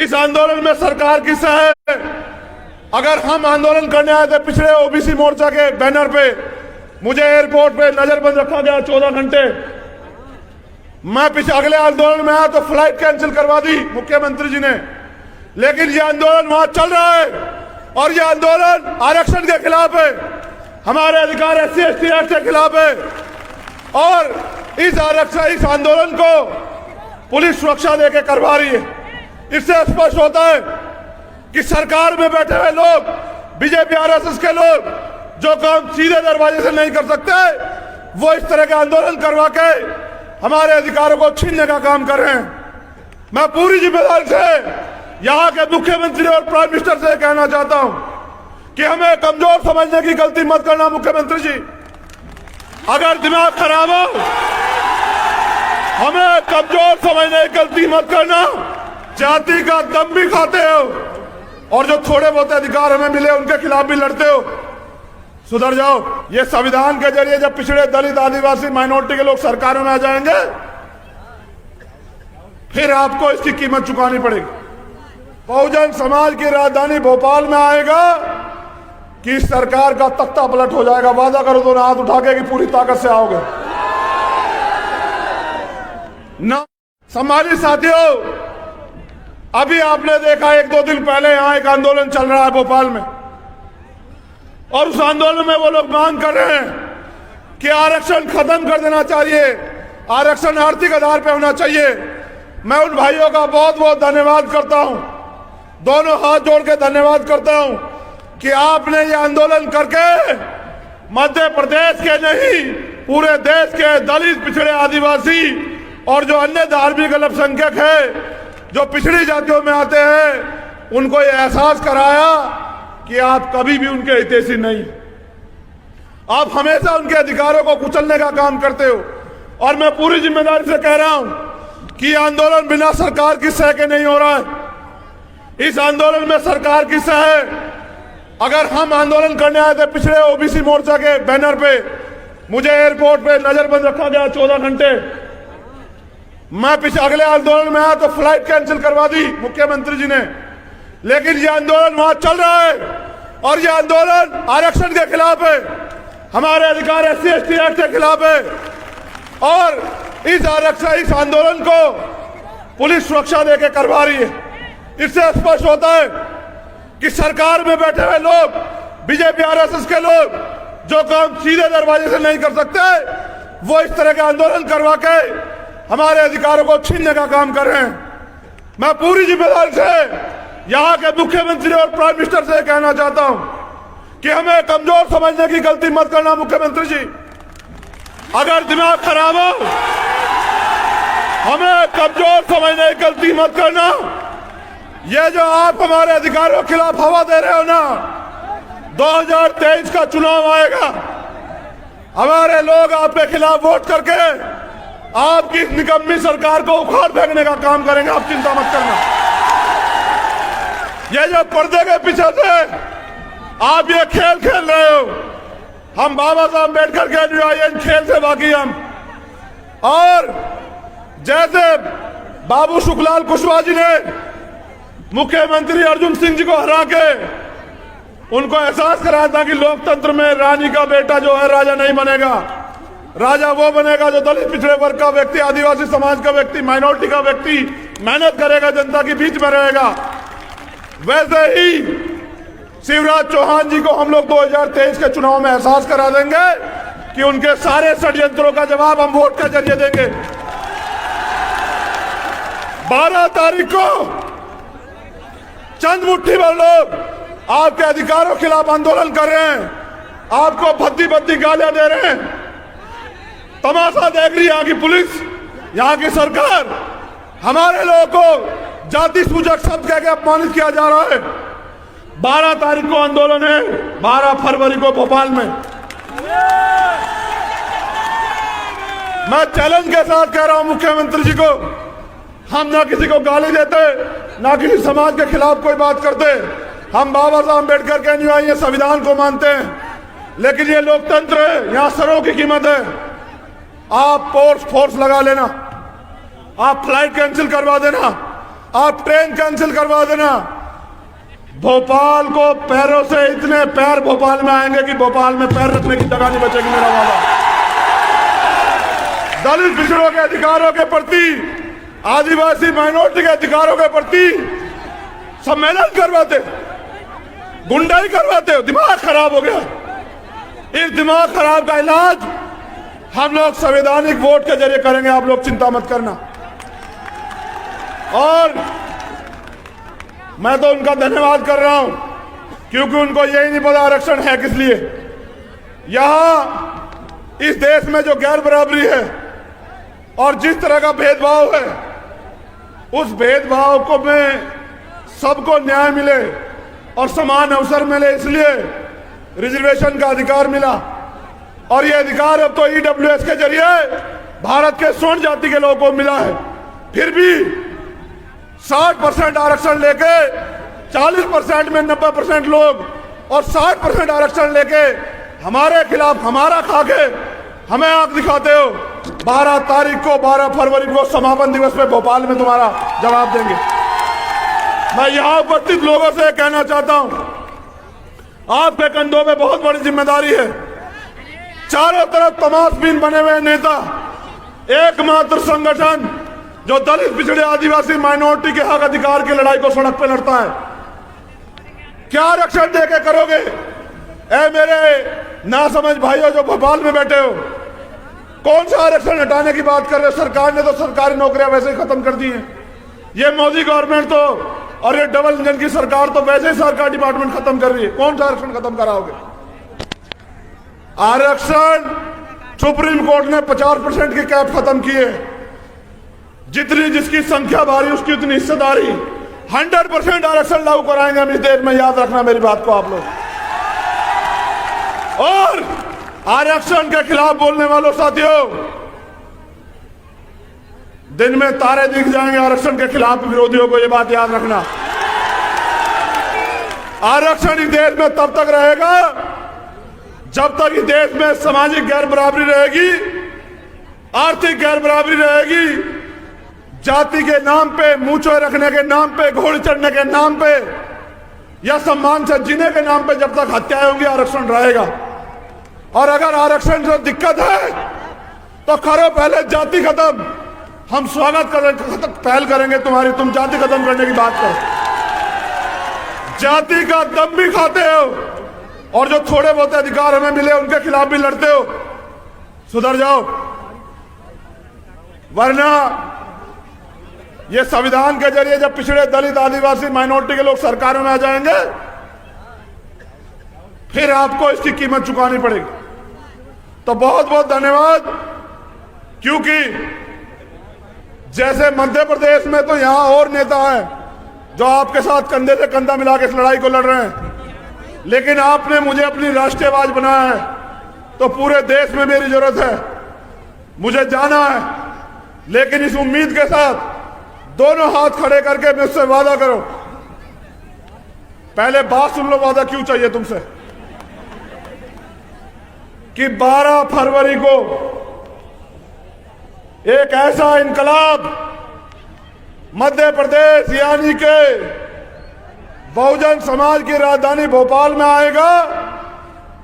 इस आंदोलन में सरकार की सह है। अगर हम आंदोलन करने आए थे पिछड़े ओबीसी मोर्चा के बैनर पे, मुझे एयरपोर्ट पे नजरबंद रखा गया 14 घंटे। मैं अगले आंदोलन में आया तो फ्लाइट कैंसिल करवा दी मुख्यमंत्री जी ने। लेकिन ये आंदोलन वहां चल रहा है और ये आंदोलन आरक्षण के खिलाफ है, हमारे अधिकार SC ST एक्ट के खिलाफ है। और इस आंदोलन को पुलिस सुरक्षा देके करवा रही है। इससे स्पष्ट होता है कि सरकार में बैठे हुए लोग, बीजेपी RSS के लोग, जो काम सीधे दरवाजे से नहीं कर सकते, वो इस तरह के आंदोलन करवा के हमारे अधिकारों को छीनने का काम कर रहे हैं। मैं पूरी जिम्मेदारी से यहाँ के मुख्यमंत्री और प्राइम मिनिस्टर से कहना चाहता हूं कि हमें कमजोर समझने की गलती मत करना। मुख्यमंत्री जी, अगर दिमाग खराब हो, हमें कमजोर समझने की गलती मत करना। जाति का दम भी खाते हो और जो थोड़े बहुत अधिकार हमें मिले उनके खिलाफ भी लड़ते हो। सुधर जाओ। ये संविधान के जरिए जब पिछड़े, दलित, आदिवासी, माइनॉरिटी के लोग सरकारों में आ जाएंगे, फिर आपको इसकी कीमत चुकानी पड़ेगी। बहुजन समाज की राजधानी भोपाल में आएगा कि सरकार का तख्ता पलट हो जाएगा। वादा करो तो हाथ उठा के कि पूरी ताकत से आओगे ना। सम्मानित साथियों, अभी आपने देखा 1-2 दिन पहले यहां एक आंदोलन चल रहा है भोपाल में, और उस आंदोलन में वो लोग मांग कर रहे हैं कि आरक्षण खत्म कर देना चाहिए, आरक्षण आर्थिक आधार पर होना चाहिए। मैं उन भाइयों का बहुत बहुत धन्यवाद करता हूं, दोनों हाथ जोड़ के धन्यवाद करता हूं कि आपने ये आंदोलन करके मध्य प्रदेश के नहीं, पूरे देश के दलित, पिछड़े, आदिवासी और जो अन्य धार्मिक अल्पसंख्यक है, जो पिछड़ी जातियों में आते हैं, उनको ये एहसास कराया कि आप कभी भी उनके हितैषी नहीं, आप हमेशा उनके अधिकारों को कुचलने का काम करते हो। और मैं पूरी जिम्मेदारी से कह रहा हूं कि आंदोलन बिना सरकार की सह के नहीं हो रहा है। इस आंदोलन में सरकार की सह है। अगर हम आंदोलन करने आए थे पिछड़े ओबीसी मोर्चा के बैनर पे, मुझे एयरपोर्ट पे नजरबंद रखा गया 14 घंटे। मैं अगले आंदोलन में आया तो फ्लाइट कैंसिल करवा दी मुख्यमंत्री जी ने। लेकिन ये आंदोलन वहां चल रहा है और ये आंदोलन आरक्षण के खिलाफ है, हमारे अधिकार SC ST एक्ट के खिलाफ है। और इस आंदोलन को पुलिस सुरक्षा देके करवा रही है। इससे स्पष्ट होता है कि सरकार में बैठे हुए लोग, बीजेपी RSS के लोग, जो काम सीधे दरवाजे से नहीं कर सकते, वो इस तरह के आंदोलन करवा के हमारे अधिकारों को छीनने का काम कर रहे हैं। मैं पूरी जिम्मेदारी से यहाँ के मुख्यमंत्री और प्राइम मिनिस्टर से कहना चाहता हूं कि हमें कमजोर समझने की गलती मत करना। मुख्यमंत्री जी, अगर दिमाग खराब हो, हमें कमजोर समझने की गलती मत करना। ये जो आप हमारे अधिकारों के खिलाफ हवा दे रहे हो ना, 2023 का चुनाव आएगा, हमारे लोग आपके खिलाफ वोट करके आपकी निकम्मी सरकार को उखाड़ फेंकने का काम करेंगे। आप चिंता मत करना। ये जो पर्दे के पीछे से आप ये खेल खेल रहे हो, हम बाबा साहब अम्बेडकर के अनुयायी खेल से बाकी हम। और जैसे बाबू सुखलाल कुशवाहा जी ने मुख्यमंत्री अर्जुन सिंह जी को हरा के उनको एहसास कराया था कि लोकतंत्र में रानी का बेटा जो है राजा नहीं बनेगा, राजा वो बनेगा जो दलित, पिछड़े वर्ग का व्यक्ति, आदिवासी समाज का व्यक्ति, माइनॉरिटी का व्यक्ति, मेहनत करेगा, जनता के बीच में रहेगा। वैसे ही शिवराज चौहान जी को हम लोग 2023 के चुनाव में एहसास करा देंगे कि उनके सारे षड्यंत्रों का जवाब हम वोट के जरिए देंगे। 12 तारीख को चंद मुट्ठी भर लोग आपके अधिकारों के खिलाफ आंदोलन कर रहे हैं, आपको भद्दी भद्दी गालियां दे रहे हैं। तमाशा देख रही है यहाँ की पुलिस, यहाँ की सरकार। हमारे लोगों को जाति सूचक शब्द कह के अपमानित किया जा रहा है। 12 तारीख को आंदोलन है, 12 फरवरी को भोपाल में। मैं चैलेंज के साथ कह रहा हूं मुख्यमंत्री जी को, हम ना किसी को गाली देते, ना किसी समाज के खिलाफ कोई बात करते। हम बाबा साहब अम्बेडकर के अनुयायी संविधान को मानते हैं, लेकिन ये लोकतंत्र है, यहाँ सरों की कीमत है। आप फोर्स लगा लेना, आप फ्लाइट कैंसिल करवा देना, आप ट्रेन कैंसिल करवा देना। भोपाल को पैरों से इतने पैर भोपाल में आएंगे कि भोपाल में पैर रखने की जगह नहीं बचेगी। मेरा वादा। दलित पिछड़ों के अधिकारों के प्रति, आदिवासी माइनॉरिटी के अधिकारों के प्रति सम्मेलन करवाते, गुंडाई करवाते हो। दिमाग खराब हो गया। इस दिमाग खराब का इलाज हम लोग संवैधानिक वोट के जरिए करेंगे। आप लोग चिंता मत करना। और मैं तो उनका धन्यवाद कर रहा हूं, क्योंकि उनको यही नहीं पता आरक्षण है किस लिए। यहां इस देश में जो गैर बराबरी है और जिस तरह का भेदभाव है, उस भेदभाव को में सबको न्याय मिले और समान अवसर मिले, इसलिए रिजर्वेशन का अधिकार मिला। और ये अधिकार अब तो ईडब्ल्यूएस के जरिए भारत के स्वर्ण जाति के लोगों को मिला है। फिर भी 60% आरक्षण लेके 40% में 90% लोग और 60% आरक्षण लेके हमारे खिलाफ हमारा खाके हमें आंख दिखाते हो। 12 तारीख को, 12 फरवरी को समापन दिवस पे भोपाल में तुम्हारा जवाब देंगे। मैं यहां उपस्थित लोगों से कहना चाहता हूं, आपके कंधों में बहुत बड़ी जिम्मेदारी है। चारों तरफ तमाशबीन बने हुए नेता, एकमात्र संगठन जो दलित पिछड़े आदिवासी माइनॉरिटी के हक अधिकार की लड़ाई को सड़क पर लड़ता है। क्या आरक्षण देके करोगे? ऐ मेरे नासमझ भाइयों जो भोपाल में बैठे हो, कौन सा आरक्षण हटाने की बात कर रहे हो? सरकार ने तो सरकारी नौकरियां वैसे ही खत्म कर दी हैं। ये मोदी गवर्नमेंट तो, और ये डबल इंजन की सरकार तो वैसे ही सरकारी डिपार्टमेंट खत्म कर रही है। कौन सा आरक्षण खत्म कराओगे? आरक्षण सुप्रीम कोर्ट ने 50% की कैप खत्म की है। जितनी जिसकी संख्या भारी उसकी उतनी हिस्सेदारी। 100% आरक्षण लागू कराएंगे हम इस देश में। याद रखना मेरी बात को आप लोग। और आरक्षण के खिलाफ बोलने वालों साथियों, दिन में तारे दिख जाएंगे आरक्षण के खिलाफ विरोधियों को। ये बात याद रखना। आरक्षण इस देश में तब तक रहेगा जब तक इस देश में सामाजिक गैर बराबरी रहेगी, आर्थिक गैर बराबरी रहेगी, जाति के नाम पे, मूंछों रखने के नाम पे, घोड़े चढ़ने के नाम पे या सम्मान से जीने के नाम पे जब तक हत्याएं होंगी, आरक्षण रहेगा। और अगर आरक्षण से दिक्कत है तो करो पहले जाति खत्म। हम स्वागत करेंगे, पहल करेंगे तुम्हारी। तुम जाति खत्म करने की बात करो। जाति का दम भी खाते हो और जो थोड़े बहुत अधिकार हमें मिले उनके खिलाफ भी लड़ते हो। सुधर जाओ, वरना ये संविधान के जरिए जब पिछड़े दलित आदिवासी माइनॉरिटी के लोग सरकारों में आ जाएंगे, फिर आपको इसकी कीमत चुकानी पड़ेगी। तो बहुत बहुत धन्यवाद। क्योंकि जैसे मध्य प्रदेश में तो यहां और नेता हैं जो आपके साथ कंधे से कंधा मिला के इस लड़ाई को लड़ रहे हैं, लेकिन आपने मुझे अपनी राष्ट्रीय आवाज बनाया है, तो पूरे देश में मेरी जरूरत है। मुझे जाना है, लेकिन इस उम्मीद के साथ दोनों हाथ खड़े करके मुझसे वादा करो। पहले बात सुन लो, वादा क्यों चाहिए तुमसे, कि 12 फरवरी को एक ऐसा इनकलाब मध्य प्रदेश यानी के बहुजन समाज की राजधानी भोपाल में आएगा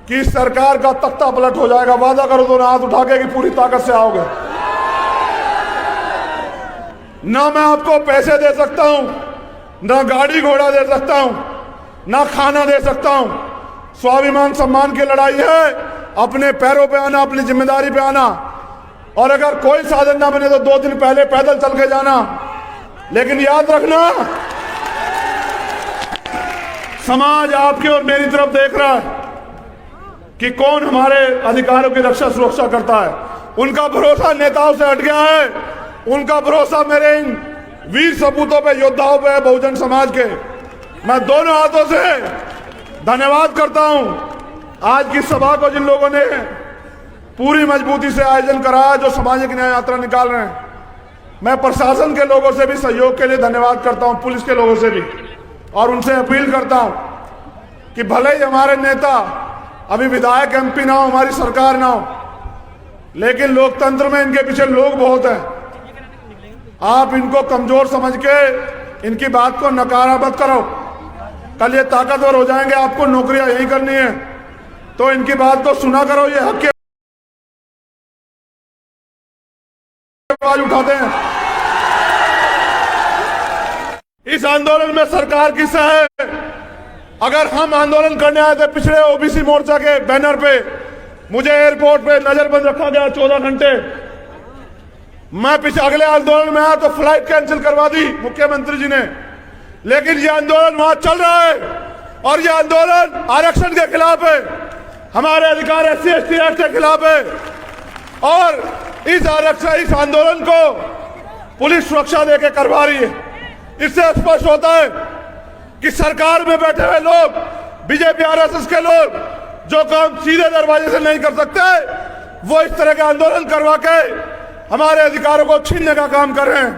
कि सरकार का तख्ता पलट हो जाएगा। वादा करो दोनों हाथ उठा के कि पूरी ताकत से आओगे। ना मैं आपको पैसे दे सकता हूं, ना गाड़ी घोड़ा दे सकता हूं, ना खाना दे सकता हूं। स्वाभिमान सम्मान की लड़ाई है, अपने पैरों पे आना, अपनी जिम्मेदारी पे आना। और अगर कोई साधन ना बने तो 2 दिन पहले पैदल चल के जाना। लेकिन याद रखना, समाज आपकी और मेरी तरफ देख रहा है कि कौन हमारे अधिकारों की रक्षा सुरक्षा करता है। उनका भरोसा नेताओं से हट गया है, उनका भरोसा मेरे इन वीर सपूतों पे, योद्धाओं पे है, बहुजन समाज के। मैं दोनों हाथों से धन्यवाद करता हूं आज की सभा को, जिन लोगों ने पूरी मजबूती से आयोजन कराया, जो सामाजिक न्याय यात्रा निकाल रहे हैं। मैं प्रशासन के लोगों से भी सहयोग के लिए धन्यवाद करता हूं, पुलिस के लोगों से भी, और उनसे अपील करता हूं कि भले ही हमारे नेता अभी विधायक एमपी ना हो, हमारी सरकार ना हो, लेकिन लोकतंत्र में इनके पीछे लोग बहुत हैं। आप इनको कमजोर समझ के इनकी बात को नकारा मत करो। कल ये ताकतवर हो जाएंगे, आपको नौकरियां यही करनी है, तो इनकी बात को सुना करो। ये हक की आवाज उठाते हैं। इस आंदोलन में सरकार की सह है। अगर हम आंदोलन करने आए थे पिछड़े ओबीसी मोर्चा के बैनर पे, मुझे एयरपोर्ट पे नजरबंद रखा गया 14 घंटे। मैं पिछले अगले आंदोलन में आया तो फ्लाइट कैंसिल करवा दी मुख्यमंत्री जी ने। लेकिन ये आंदोलन वहां चल रहा है और ये आंदोलन आरक्षण के खिलाफ है, हमारे अधिकार SC ST एक्ट के खिलाफ है। और इस आंदोलन को पुलिस सुरक्षा देकर करवा रही है। इससे स्पष्ट होता है कि सरकार में बैठे हुए लोग, बीजेपी RSS के लोग, जो काम सीधे दरवाजे से नहीं कर सकते, वो इस तरह के आंदोलन करवा के हमारे अधिकारों को छीनने का काम कर रहे हैं।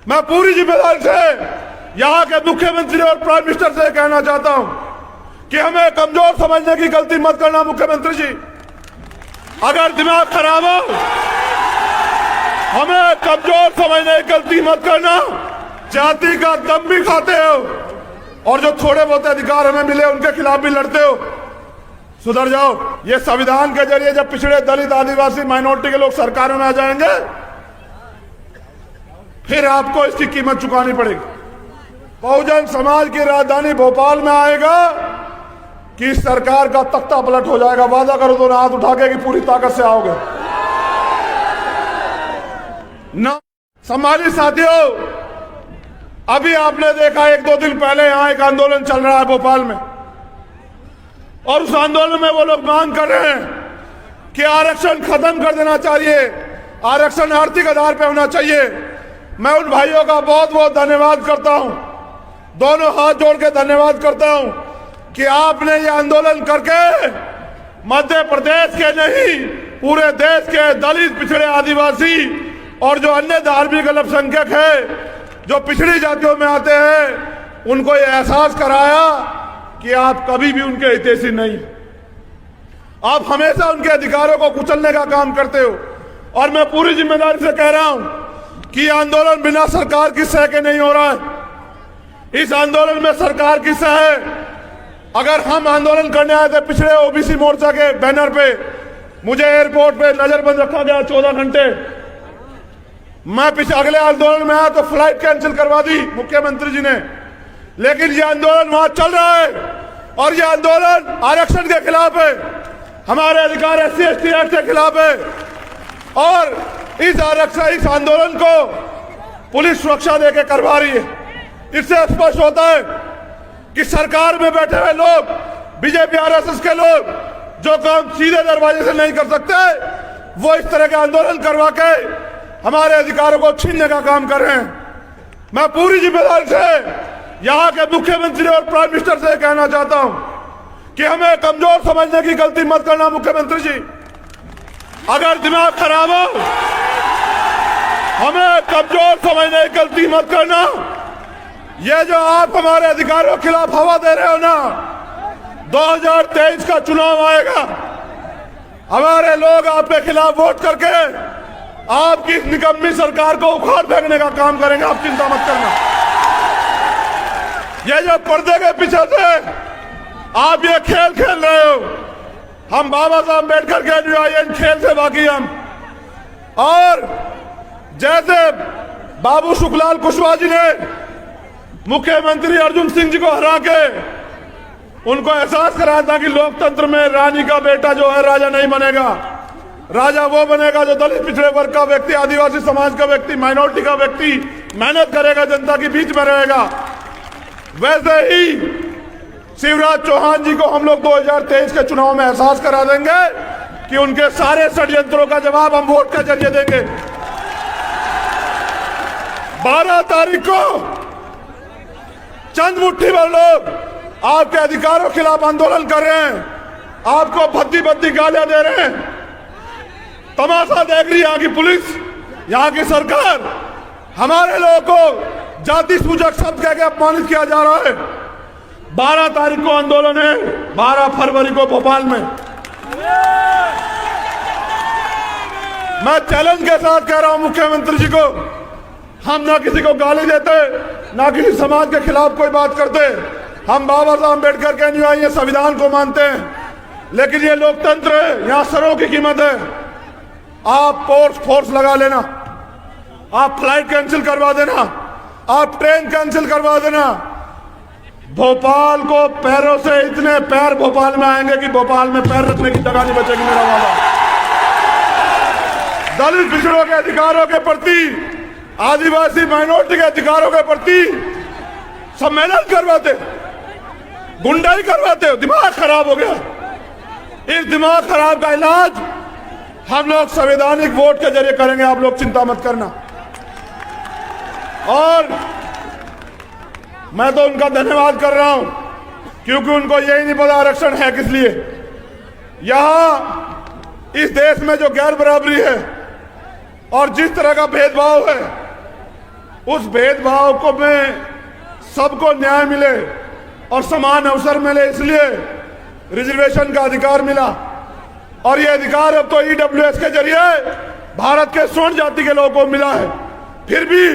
मैं पूरी जिम्मेदारी से यहाँ के मुख्यमंत्री और प्राइम मिनिस्टर से कहना चाहता हूं कि हमें कमजोर समझने की गलती मत करना। मुख्यमंत्री जी, अगर दिमाग खराब हो, हमें कमजोर समझने की गलती मत करना। जाति का दम भी खाते हो और जो थोड़े बहुत अधिकार हमें मिले उनके खिलाफ भी लड़ते हो। सुधर जाओ। ये संविधान के जरिए जब पिछड़े, दलित, आदिवासी, माइनॉरिटी के लोग सरकारों में आ जाएंगे, फिर आपको इसकी कीमत चुकानी पड़ेगी। बहुजन समाज की राजधानी भोपाल में आएगा कि इस सरकार का तख्ता पलट हो जाएगा। वादा करो तो हाथ उठा के कि पूरी ताकत से आओगे ना। संभाली साथियों, अभी आपने देखा 1-2 दिन पहले यहां एक आंदोलन चल रहा है भोपाल में, और उस आंदोलन में वो लोग मांग कर रहे हैं कि आरक्षण खत्म कर देना चाहिए, आरक्षण आर्थिक आधार पर होना चाहिए। मैं उन भाइयों का बहुत बहुत धन्यवाद करता हूं, दोनों हाथ जोड़ के धन्यवाद करता हूं कि आपने ये आंदोलन करके मध्य प्रदेश के नहीं, पूरे देश के दलित, पिछड़े, आदिवासी और जो अन्य धार्मिक अल्पसंख्यक है, जो पिछड़ी जातियों में आते हैं, उनको ये एहसास कराया कि आप कभी भी उनके हितैषी नहीं, आप हमेशा उनके अधिकारों को कुचलने का काम करते हो। और मैं पूरी जिम्मेदारी से कह रहा हूं कि आंदोलन बिना सरकार की सह के नहीं हो रहा है। इस आंदोलन में सरकार की सह है। अगर हम आंदोलन करने आए थे पिछड़े ओबीसी मोर्चा के बैनर पे, मुझे एयरपोर्ट पे नजरबंद रखा गया 14 घंटे। मैं अगले आंदोलन में आया तो फ्लाइट कैंसिल करवा दी मुख्यमंत्री जी ने। लेकिन ये आंदोलन वहां चल रहा है और ये आंदोलन आरक्षण के खिलाफ है, हमारे अधिकार SC ST एक्ट के खिलाफ है। और इस आंदोलन को पुलिस सुरक्षा देकर करवा रही है। इससे स्पष्ट होता है कि सरकार में बैठे हुए लोग, बीजेपी RSS के लोग, जो काम सीधे दरवाजे से नहीं कर सकते, वो इस तरह के आंदोलन करवा के हमारे अधिकारों को छीनने का काम कर रहे हैं। मैं पूरी जिम्मेदारी से यहाँ के मुख्यमंत्री और प्राइम मिनिस्टर से कहना चाहता हूं कि हमें कमजोर समझने की गलती मत करना। मुख्यमंत्री जी, अगर दिमाग खराब हो, हमें कमजोर समझने की गलती मत करना। ये जो आप हमारे अधिकारों के खिलाफ हवा दे रहे हो ना, 2023 का चुनाव आएगा, हमारे लोग आपके खिलाफ वोट करके आपकी निकम्मी सरकार को उखाड़ फेंकने का काम करेंगे। आप चिंता मत करना। ये जो पर्दे के पीछे से आप ये खेल खेल रहे हो, हम बाबा साहब अम्बेडकर के अनुयायी खेल से बाकी हम। और जैसे बाबू सुखलाल कुशवाहा जी ने मुख्यमंत्री अर्जुन सिंह जी को हरा के उनको एहसास कराया था कि लोकतंत्र में रानी का बेटा जो है राजा नहीं बनेगा, राजा वो बनेगा जो दलित, पिछड़े वर्ग का व्यक्ति, आदिवासी समाज का व्यक्ति, माइनॉरिटी का व्यक्ति मेहनत करेगा, जनता के बीच में रहेगा। वैसे ही शिवराज चौहान जी को हम लोग 2023 के चुनाव में एहसास करा देंगे कि उनके सारे षड्यंत्रों का जवाब हम वोट के जरिए देंगे। 12 तारीख को चंद मुट्ठी भर लोग आपके अधिकारों के खिलाफ आंदोलन कर रहे हैं, आपको भद्दी भद्दी गालियां दे रहे हैं, तमाशा देख रही है यहाँ की पुलिस, यहाँ की सरकार। हमारे लोगों को जाति सूचक शब्द कह के अपमानित किया जा रहा है। 12 तारीख को आंदोलन है, 12 फरवरी को भोपाल में। मैं चैलेंज के साथ कह रहा हूं मुख्यमंत्री जी को, हम ना किसी को गाली देते, ना किसी समाज के खिलाफ कोई बात करते। हम बाबा साहब अम्बेडकर के अनुयायी हैं, संविधान को मानते हैं, लेकिन ये लोकतंत्र है, यहाँ सरों की कीमत है। आप फोर्स लगा लेना, आप फ्लाइट कैंसिल करवा देना, आप ट्रेन कैंसिल करवा देना, भोपाल को पैरों से इतने पैर भोपाल में आएंगे कि भोपाल में पैर रखने की जगह नहीं बचेगी। मेरा वादा। दलित पिछड़ों के अधिकारों के प्रति, आदिवासी माइनॉरिटी के अधिकारों के प्रति सम्मेलन करवाते, गुंडाई करवाते हो। दिमाग खराब हो गया। इस दिमाग खराब का इलाज हम लोग संवैधानिक वोट के जरिए करेंगे। आप लोग चिंता मत करना। और मैं तो उनका धन्यवाद कर रहा हूं, क्योंकि उनको यही नहीं पता आरक्षण है किस लिए। यहां इस देश में जो गैर बराबरी है और जिस तरह का भेदभाव है, उस भेदभाव को में सबको न्याय मिले और समान अवसर मिले, इसलिए रिजर्वेशन का अधिकार मिला। और ये अधिकार अब तो ईडब्ल्यूएस के जरिए भारत के स्वर्ण जाति के लोगों को मिला है। फिर भी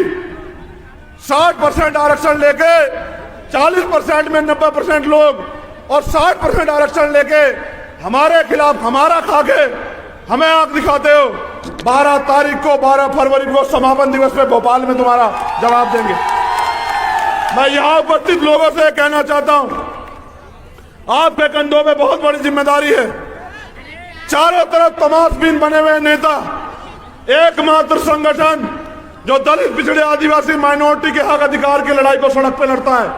60% आरक्षण लेके 40% में 90% लोग और 60% आरक्षण लेके हमारे खिलाफ हमारा खाके हमें आंख दिखाते हो। 12 तारीख को, 12 फरवरी को समापन दिवस पे भोपाल में तुम्हारा जवाब देंगे। मैं यहां उपस्थित लोगों से कहना चाहता हूं, आपके कंधों में बहुत बड़ी जिम्मेदारी है। चारों तरफ तमाशबीन बने हुए नेता, एकमात्र संगठन जो दलित पिछड़े आदिवासी माइनॉरिटी के हक अधिकार की लड़ाई को सड़क पे लड़ता है।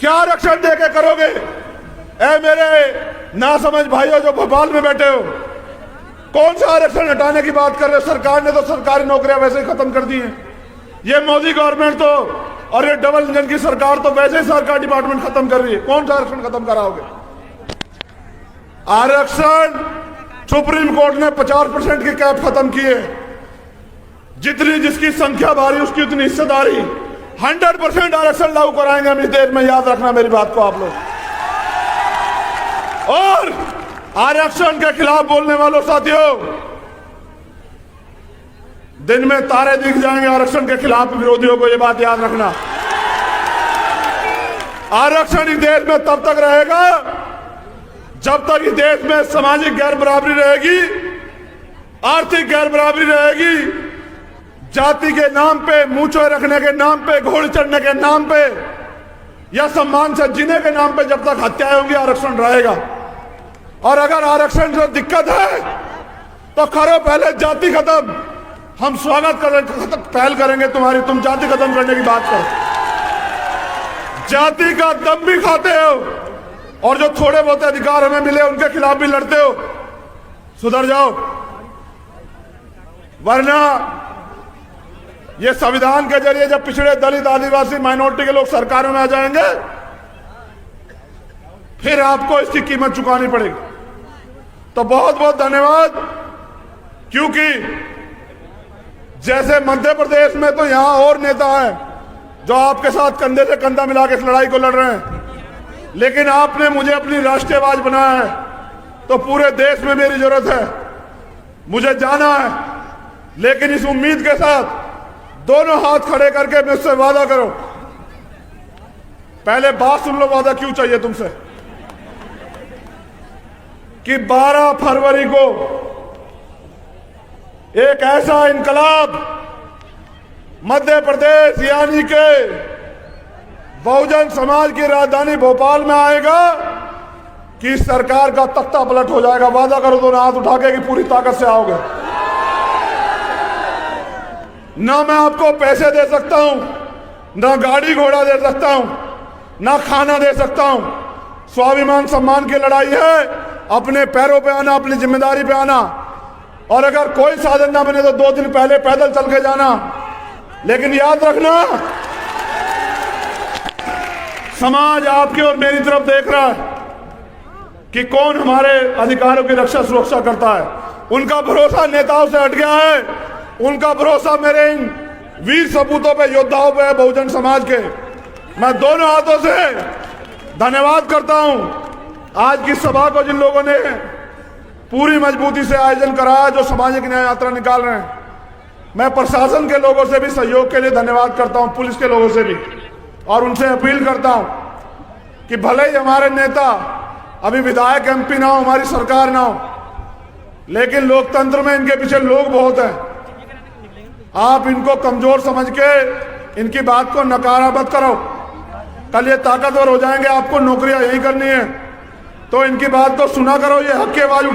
क्या आरक्षण देके करोगे? ए मेरे नासमझ भाइयों जो भोपाल में बैठे हो, कौन सा आरक्षण हटाने की बात कर रहे हो? सरकार ने तो सरकारी नौकरियां वैसे ही खत्म कर दी हैं। ये मोदी गवर्नमेंट तो, और ये डबल इंजन की सरकार तो वैसे ही सरकार डिपार्टमेंट खत्म कर रही है। कौन सा आरक्षण खत्म कराओगे? आरक्षण सुप्रीम कोर्ट ने 50% की कैप खत्म की है। जितनी जिसकी संख्या भारी उसकी उतनी हिस्सेदारी। 100% आरक्षण लागू कराएंगे हम इस देश में, याद रखना मेरी बात को आप लोग। और आरक्षण के खिलाफ बोलने वालों साथियों, दिन में तारे दिख जाएंगे आरक्षण के खिलाफ विरोधियों को, ये बात याद रखना। आरक्षण इस देश में तब तक रहेगा जब तक इस देश में सामाजिक गैर बराबरी रहेगी, आर्थिक गैर बराबरी रहेगी, जाति के नाम पे, मूंछों रखने के नाम पे, घोड़े चढ़ने के नाम पे या सम्मान से जीने के नाम पे जब तक हत्याएं होंगी, आरक्षण रहेगा। और अगर आरक्षण जो दिक्कत है तो करो पहले जाति खत्म। हम स्वागत करें, पहल करेंगे तुम्हारी। तुम जाति खत्म करने की बात करो। जाति का दम भी खाते हो और जो थोड़े बहुत अधिकार हमें मिले उनके खिलाफ भी लड़ते हो। सुधर जाओ, वरना ये संविधान के जरिए जब पिछड़े दलित आदिवासी माइनॉरिटी के लोग सरकारों में आ जाएंगे, फिर आपको इसकी कीमत चुकानी पड़ेगी। तो बहुत बहुत धन्यवाद। क्योंकि जैसे मध्य प्रदेश में तो यहां और नेता हैं जो आपके साथ कंधे से कंधा मिला के इस लड़ाई को लड़ रहे हैं, लेकिन आपने मुझे अपनी राष्ट्रीय आवाज बनाया है, तो पूरे देश में मेरी जरूरत है। मुझे जाना है, लेकिन इस उम्मीद के साथ दोनों हाथ खड़े करके मुझसे वादा करो। पहले बात सुन लो, वादा क्यों चाहिए तुमसे, कि 12 फरवरी को एक ऐसा इनकलाब मध्य प्रदेश यानी के बहुजन समाज की राजधानी भोपाल में आएगा कि सरकार का तख्ता पलट हो जाएगा। वादा करो दोनों हाथ उठा के कि पूरी ताकत से आओगे। ना मैं आपको पैसे दे सकता हूं, ना गाड़ी घोड़ा दे सकता हूं, ना खाना दे सकता हूं। स्वाभिमान सम्मान की लड़ाई है, अपने पैरों पे आना, अपनी जिम्मेदारी पे आना। और अगर कोई साधन ना बने तो 2 दिन पहले पैदल चल के जाना। लेकिन याद रखना, समाज आपकी और मेरी तरफ देख रहा है कि कौन हमारे अधिकारों की रक्षा सुरक्षा करता है। उनका भरोसा नेताओं से हट गया है, उनका भरोसा मेरे इन वीर सपूतों पे, योद्धाओं पे है, बहुजन समाज के। मैं दोनों हाथों से धन्यवाद करता हूं आज की सभा को, जिन लोगों ने पूरी मजबूती से आयोजन कराया, जो सामाजिक न्याय यात्रा निकाल रहे हैं। मैं प्रशासन के लोगों से भी सहयोग के लिए धन्यवाद करता हूं, पुलिस के लोगों से भी, और उनसे अपील करता हूं कि भले ही हमारे नेता अभी विधायक एमपी ना हो, हमारी सरकार ना हो, लेकिन लोकतंत्र में इनके पीछे लोग बहुत हैं। आप इनको कमजोर समझ के इनकी बात को नकारा मत करो। कल ये ताकतवर हो जाएंगे, आपको नौकरियां यही करनी है, तो इनकी बात को सुना करो। ये हक की आवाज